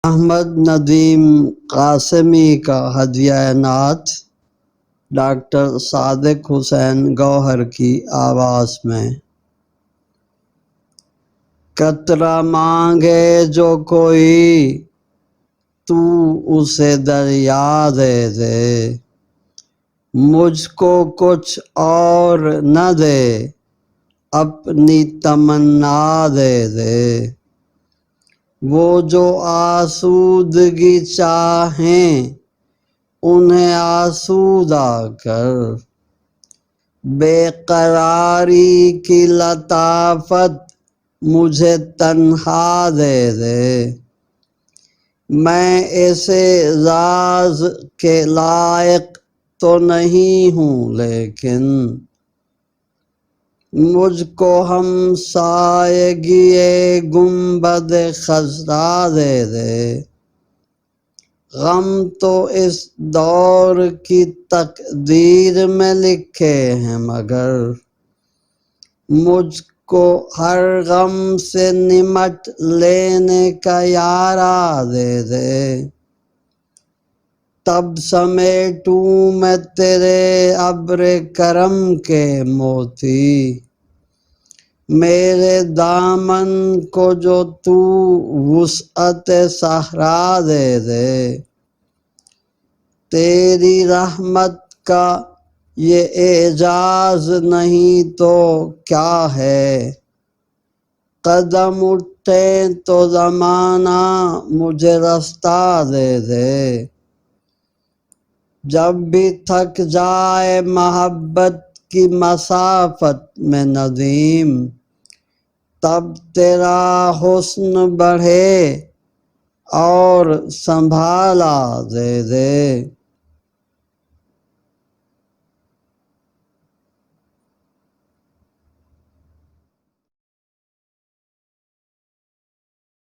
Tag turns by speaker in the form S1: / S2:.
S1: احمد ندیم قاسمی کا ہدیہ نعت ڈاکٹر صادق حسین گوہر کی آواز میں۔ قطرہ مانگے جو کوئی تو اسے دریا دے دے، مجھ کو کچھ اور نہ دے اپنی تمنا دے دے۔ وہ جو آسودگی چاہیں انہیں آسودہ کر، بے قراری کی لطافت مجھے تنہا دے دے۔ میں اسے راز کے لائق تو نہیں ہوں لیکن مجھ کو ہمسایگی گنبد خضرا دے دے۔ غم تو اس دور کی تقدیر میں لکھے ہیں مگر مجھ کو ہر غم سے نمٹ لینے کا یارا دے دے۔ تب سمیٹوں میں تیرے ابر کرم کے موتی، میرے دامن کو جو تو وسعت صحرا دے دے۔ تیری رحمت کا یہ اعجاز نہیں تو کیا ہے، قدم اٹھے تو زمانہ مجھے رستہ دے دے۔ جب بھی تھک جائے محبت کی مسافت میں ندیم، تب تیرا حسن بڑھے اور سنبھالا دے دے۔